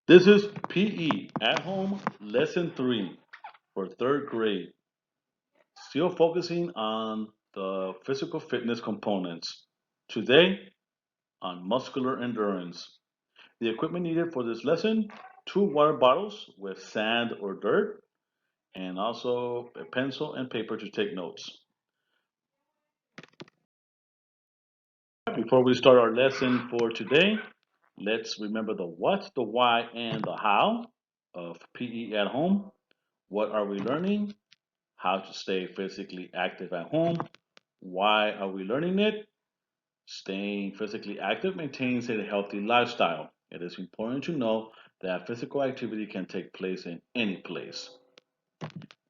This is PE at home lesson 3 for third grade. Still focusing on the physical fitness components. Today on muscular endurance. The equipment needed for this lesson, 2 water bottles with sand or dirt, and also a pencil and paper to take notes. Before we start our lesson for today, let's remember the what, the why, and the how of PE at home. What are we learning? How to stay physically active at home. Why are we learning it? Staying physically active maintains a healthy lifestyle. It is important to know that physical activity can take place in any place.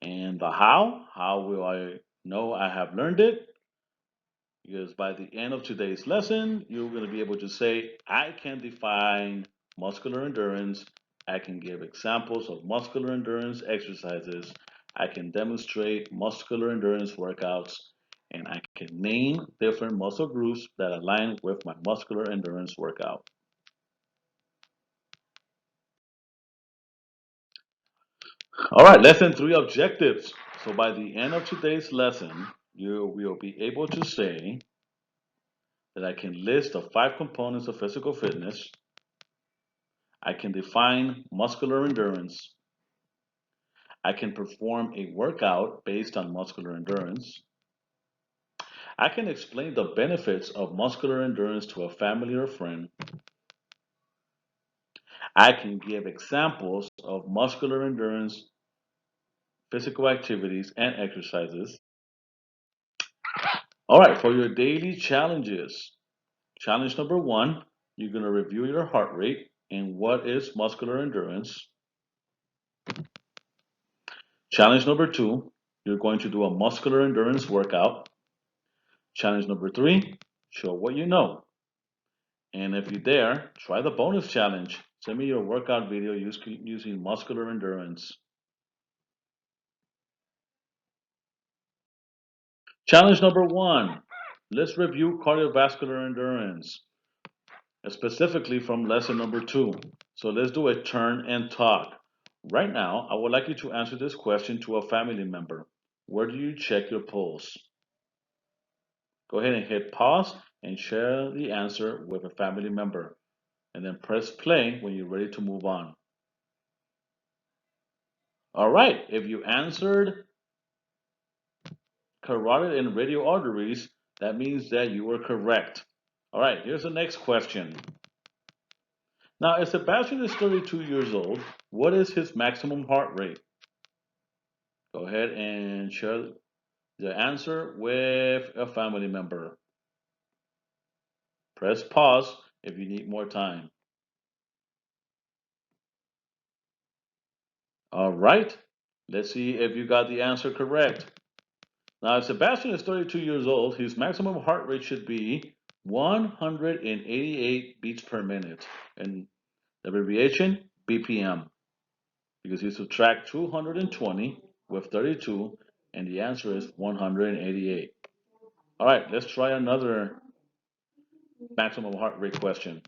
And the how will I know I have learned it? Because by the end of today's lesson, you're going to be able to say, I can define muscular endurance. I can give examples of muscular endurance exercises. I can demonstrate muscular endurance workouts. And I can name different muscle groups that align with my muscular endurance workout. All right, lesson 3 objectives. So by the end of today's lesson, you will be able to say that I can list the 5 components of physical fitness. I can define muscular endurance. I can perform a workout based on muscular endurance. I can explain the benefits of muscular endurance to a family or friend. I can give examples of muscular endurance physical activities and exercises. All right, for your daily challenges. Challenge number 1, you're going to review your heart rate and what is muscular endurance. Challenge number 2, you're going to do a muscular endurance workout. Challenge number 3, show what you know. And if you dare, try the bonus challenge. Send me your workout video using muscular endurance. Challenge number 1, let's review cardiovascular endurance, specifically from lesson number 2. So let's do a turn and talk. Right now, I would like you to answer this question to a family member. Where do you check your pulse? Go ahead and hit pause and share the answer with a family member. And then press play when you're ready to move on. All right, if you answered carotid and radial arteries, that means that you were correct. All right, here's the next question. Now, if Sebastian is 32 years old, what is his maximum heart rate? Go ahead and share the answer with a family member. Press pause if you need more time. All right, let's see if you got the answer correct. Now, if Sebastian is 32 years old, his maximum heart rate should be 188 beats per minute. And the abbreviation, BPM, because you subtract 220 with 32, and the answer is 188. All right, let's try another maximum heart rate question.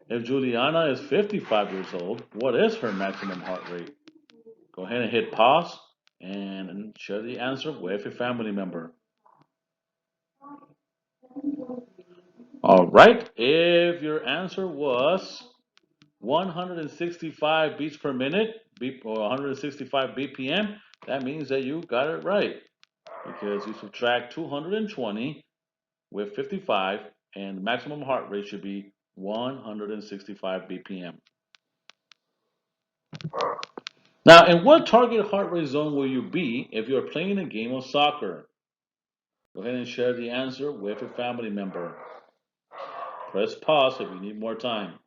If Juliana is 55 years old, what is her maximum heart rate? Go ahead and hit pause and share the answer with a family member. All right, if your answer was 165 beats per minute, or 165 BPM, that means that you got it right because you subtract 220 with 55, and the maximum heart rate should be 165 BPM. Now, in what target heart rate zone will you be if you're playing a game of soccer? Go ahead and share the answer with a family member. Press pause if you need more time.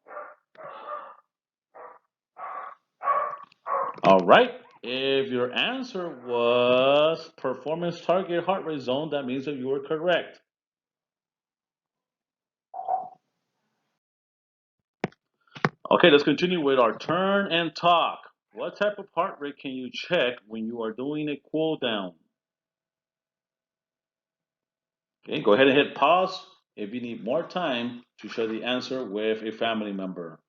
All right. If your answer was performance target heart rate zone, that means that you were correct. Okay, let's continue with our turn and talk. What type of heart rate can you check when you are doing a cool down? Okay, go ahead and hit pause if you need more time to share the answer with a family member.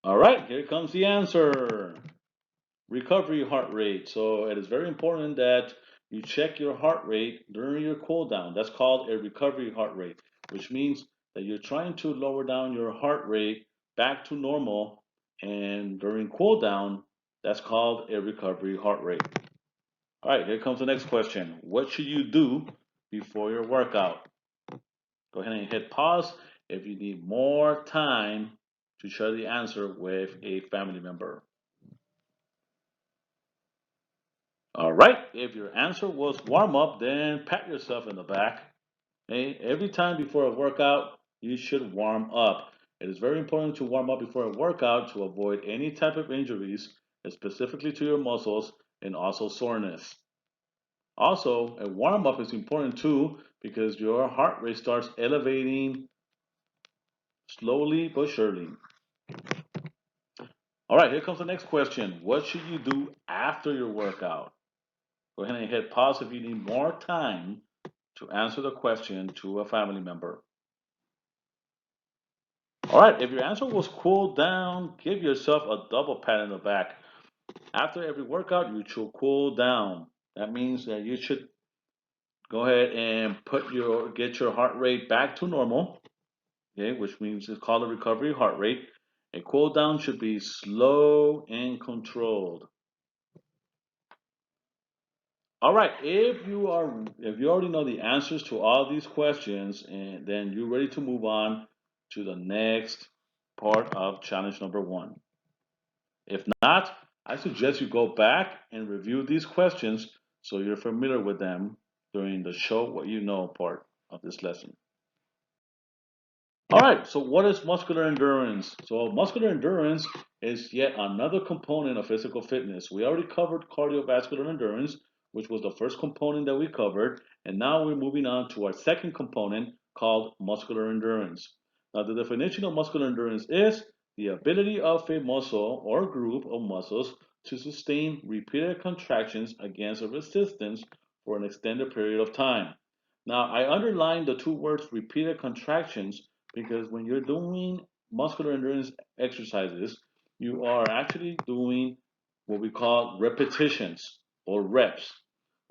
All right, here comes the answer. Recovery heart rate. So it is very important that you check your heart rate during your cool down. That's called a recovery heart rate, which means that you're trying to lower down your heart rate back to normal. And during cool down, that's called a recovery heart rate. All right, here comes the next question. What should you do before your workout? Go ahead and hit pause if you need more time to share the answer with a family member. All right, if your answer was warm up, then pat yourself in the back. Hey, every time before a workout, you should warm up. It is very important to warm up before a workout to avoid any type of injuries, specifically to your muscles and also soreness. Also, a warm up is important too because your heart rate starts elevating slowly but surely. All right, here comes the next question. What should you do after your workout? Go ahead and hit pause if you need more time to answer the question to a family member. All right, if your answer was cool down, give yourself a double pat in the back. After every workout, you should cool down. That means that you should go ahead and get your heart rate back to normal, okay, which means it's called a recovery heart rate. A cool down should be slow and controlled. All right, if you already know the answers to all these questions, and then you're ready to move on to the next part of challenge number one. If not, I suggest you go back and review these questions so you're familiar with them during the show what you know part of this lesson. All right, so what is muscular endurance? So, muscular endurance is yet another component of physical fitness. We already covered cardiovascular endurance, which was the first component that we covered, and now we're moving on to our second component called muscular endurance. Now, the definition of muscular endurance is the ability of a muscle or group of muscles to sustain repeated contractions against a resistance for an extended period of time. Now, I underlined the two words repeated contractions because when you're doing muscular endurance exercises, you are actually doing what we call repetitions or reps.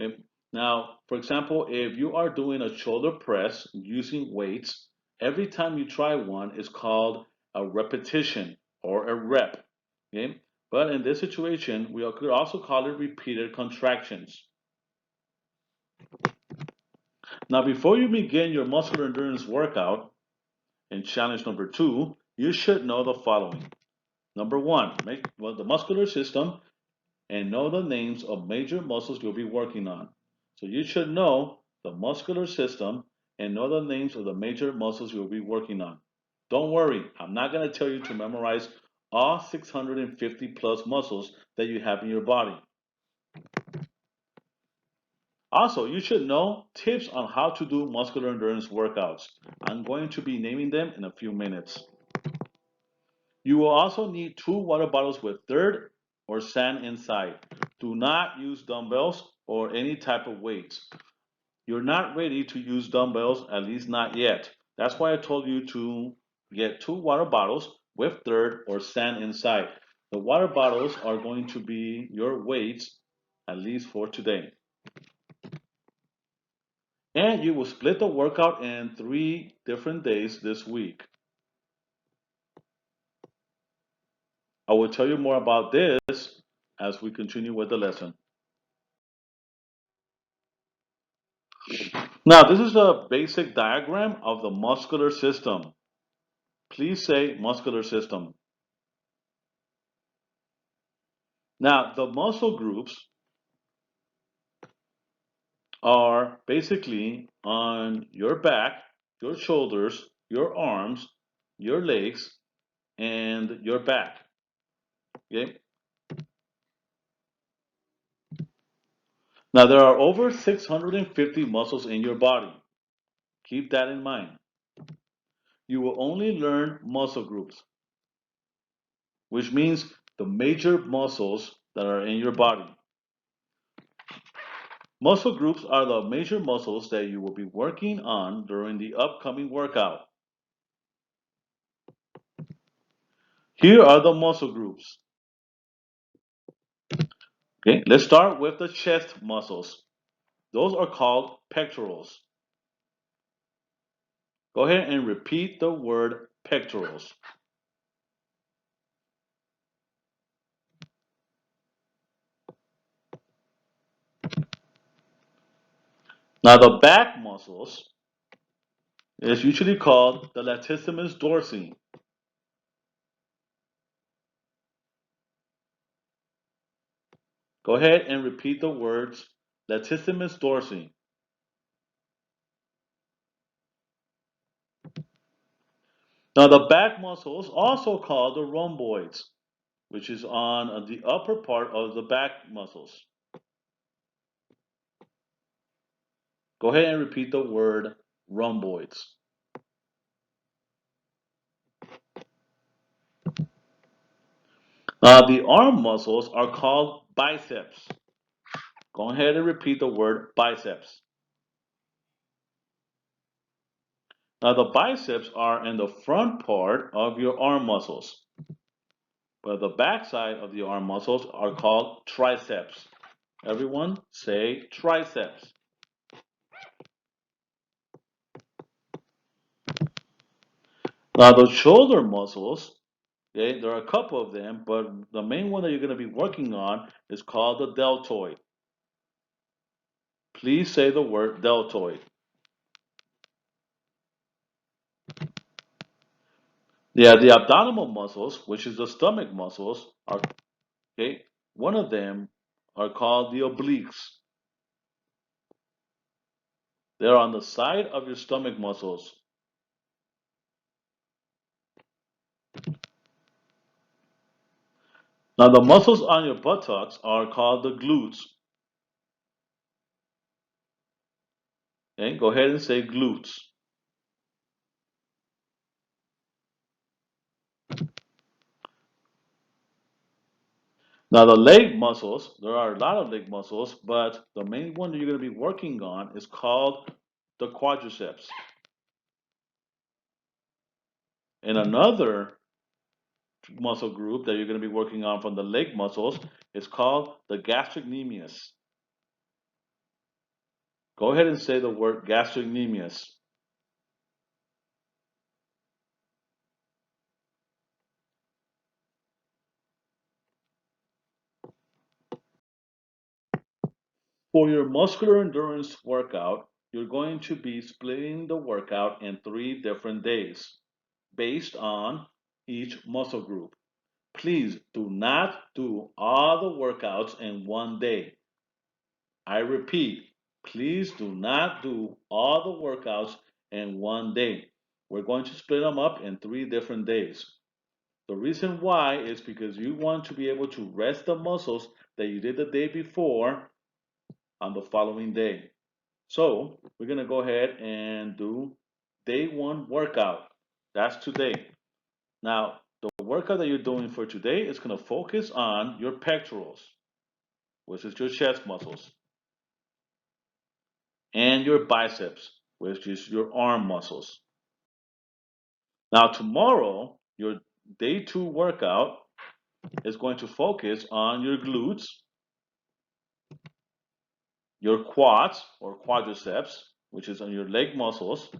Okay? Now, for example, if you are doing a shoulder press using weights, every time you try one is called a repetition or a rep. Okay? But in this situation, we could also call it repeated contractions. Now, before you begin your muscular endurance workout, in challenge number two, you should know the following. Number one, make the muscular system and know the names of major muscles you'll be working on. So you should know the muscular system and know the names of the major muscles you'll be working on. Don't worry, I'm not going to tell you to memorize all 650 plus muscles that you have in your body. Also, you should know tips on how to do muscular endurance workouts. I'm going to be naming them in a few minutes. You will also need two water bottles with dirt or sand inside. Do not use dumbbells or any type of weights. You're not ready to use dumbbells, at least not yet. That's why I told you to get two water bottles with dirt or sand inside. The water bottles are going to be your weights, at least for today. And you will split the workout in 3 different days this week. I will tell you more about this as we continue with the lesson. Now, this is a basic diagram of the muscular system. Please say muscular system. Now, the muscle groups are basically on your back, your shoulders, your arms, your legs, and your back. Okay? Now, there are over 650 muscles in your body. Keep that in mind. You will only learn muscle groups, which means the major muscles that are in your body. Muscle groups are the major muscles that you will be working on during the upcoming workout. Here are the muscle groups. Okay, let's start with the chest muscles. Those are called pectorals. Go ahead and repeat the word pectorals. Now, the back muscles is usually called the latissimus dorsi. Go ahead and repeat the words latissimus dorsi. Now, the back muscles, also called the rhomboids, which is on the upper part of the back muscles. Go ahead and repeat the word rhomboids. The arm muscles are called biceps. Go ahead and repeat the word biceps. Now, the biceps are in the front part of your arm muscles, but the back side of the arm muscles are called triceps. Everyone say triceps. Now, the shoulder muscles, okay, there are a couple of them, but the main one that you're going to be working on is called the deltoid. Please say the word deltoid. Yeah, the abdominal muscles, which is the stomach muscles, are okay. One of them are called the obliques. They're on the side of your stomach muscles. Now, the muscles on your buttocks are called the glutes. Okay, go ahead and say glutes. Now, the leg muscles, there are a lot of leg muscles, but the main one that you're going to be working on is called the quadriceps. And another muscle group that you're going to be working on from the leg muscles is called the gastrocnemius. Go ahead and say the word gastrocnemius. For your muscular endurance workout, you're going to be splitting the workout in 3 different days based on each muscle group. Please do not do all the workouts in one day. I repeat, please do not do all the workouts in one day. We're going to split them up in 3 different days. The reason why is because you want to be able to rest the muscles that you did the day before on the following day. So we're going to go ahead and do day one workout. That's today. Now, the workout that you're doing for today is going to focus on your pectorals, which is your chest muscles, and your biceps, which is your arm muscles. Now, tomorrow, your day two workout is going to focus on your glutes, your quads or quadriceps, which is on your leg muscles,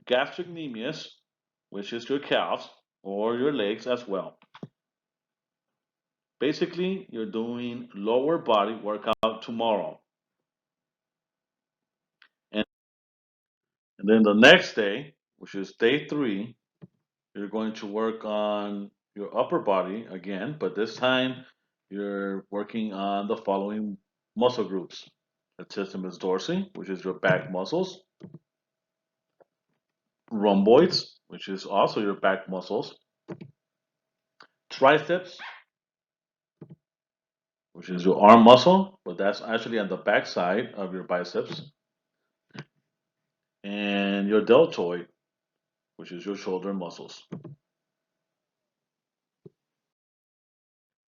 gastrocnemius, which is your calves or your legs as well. Basically, you're doing lower body workout tomorrow. And, and then the next day, which is day three, you're going to work on your upper body again, but this time you're working on the following muscle groups. Latissimus dorsi, which is your back muscles, rhomboids, which is also your back muscles, triceps, which is your arm muscle, but that's actually on the back side of your biceps, and your deltoid, which is your shoulder muscles.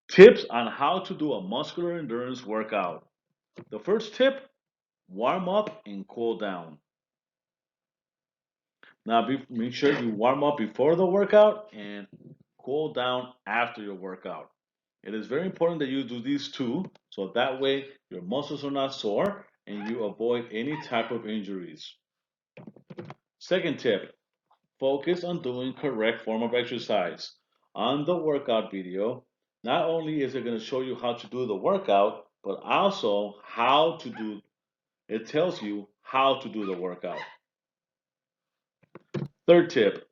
Tips on how to do a muscular endurance workout. The first tip, warm up and cool down. Now, make sure you warm up before the workout and cool down after your workout. It is very important that you do these two so that way your muscles are not sore and you avoid any type of injuries. Second tip, focus on doing correct form of exercise. On the workout video, not only is it going to show you how to do the workout, but also how to do it tells you how to do the workout. Third tip,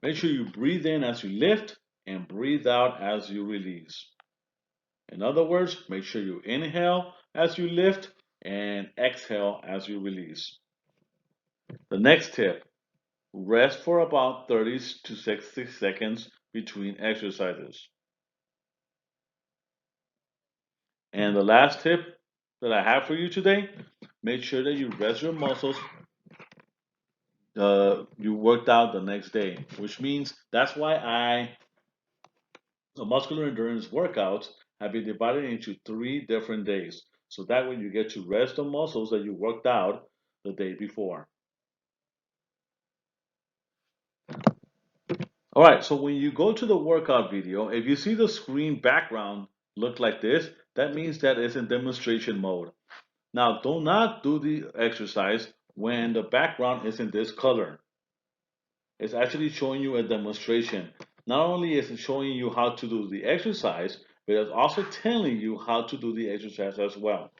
make sure you breathe in as you lift and breathe out as you release. In other words, make sure you inhale as you lift and exhale as you release. The next tip, rest for about 30 to 60 seconds between exercises. And the last tip that I have for you today, make sure that you rest your muscles you worked out the next day, which means that's why the muscular endurance workouts have been divided into 3 different days. So that way you get to rest the muscles that you worked out the day before. All right, so when you go to the workout video, if you see the screen background look like this, that means that it's in demonstration mode. Now, do not do the exercise when the background is in this color. It's actually showing you a demonstration. Not only is it showing you how to do the exercise, but it's also telling you how to do the exercise as well.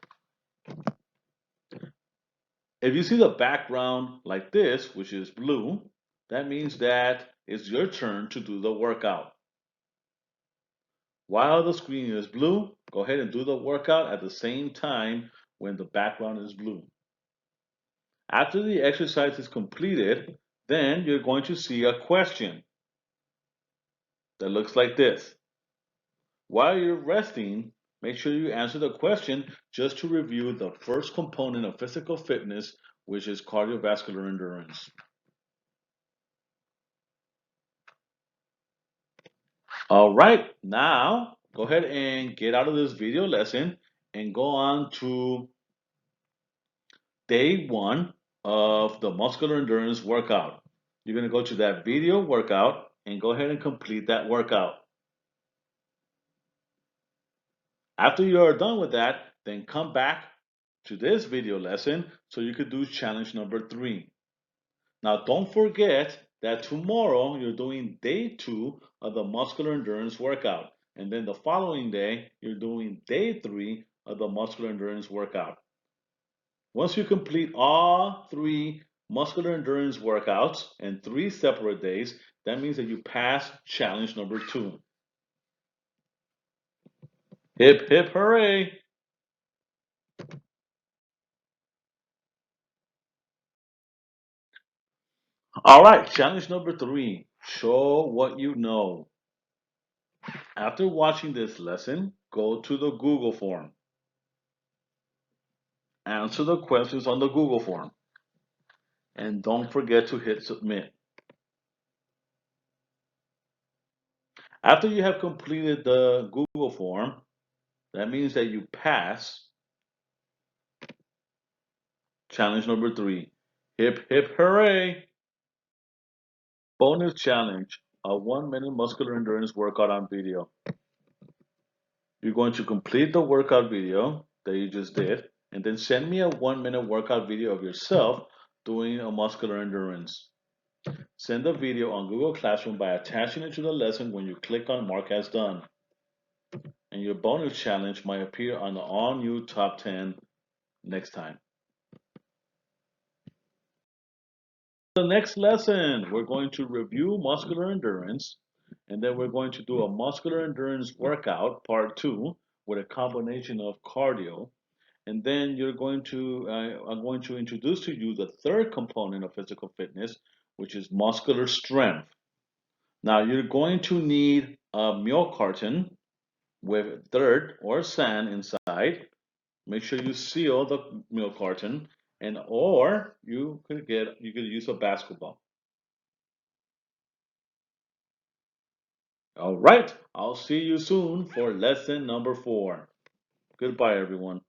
If you see the background like this, which is blue, that means that it's your turn to do the workout. While the screen is blue, go ahead and do the workout at the same time when the background is blue. After the exercise is completed, then you're going to see a question that looks like this. While you're resting, make sure you answer the question just to review the first component of physical fitness, which is cardiovascular endurance. All right, now go ahead and get out of this video lesson and go on to day 1 of the muscular endurance workout. You're going to go to that video workout and go ahead and complete that workout. After you are done with that, then come back to this video lesson so you could do challenge number 3. Now don't forget that tomorrow you're doing day 2 of the muscular endurance workout. And then the following day, you're doing day 3 of the muscular endurance workout. Once you complete all 3 muscular endurance workouts in 3 separate days, that means that you pass challenge number 2. Hip, hip, hooray! All right, challenge number 3. Show what you know. After watching this lesson, go to the Google form. Answer the questions on the Google form. And don't forget to hit submit. After you have completed the Google form, that means that you pass challenge number 3. Hip, hip, hooray! Bonus challenge, a 1-minute muscular endurance workout on video. You're going to complete the workout video that you just did, and then send me a 1-minute workout video of yourself doing a muscular endurance. Send the video on Google Classroom by attaching it to the lesson when you click on Mark as done. And your bonus challenge might appear on the All New Top 10 next time. The next lesson, we're going to review muscular endurance, and then we're going to do a muscular endurance workout, part 2, with a combination of cardio. And then I'm going to introduce to you the third component of physical fitness, which is muscular strength. Now you're going to need a milk carton with dirt or sand inside. Make sure you seal the milk carton, and or you could use a basketball. All right, I'll see you soon for lesson number 4. Goodbye, everyone.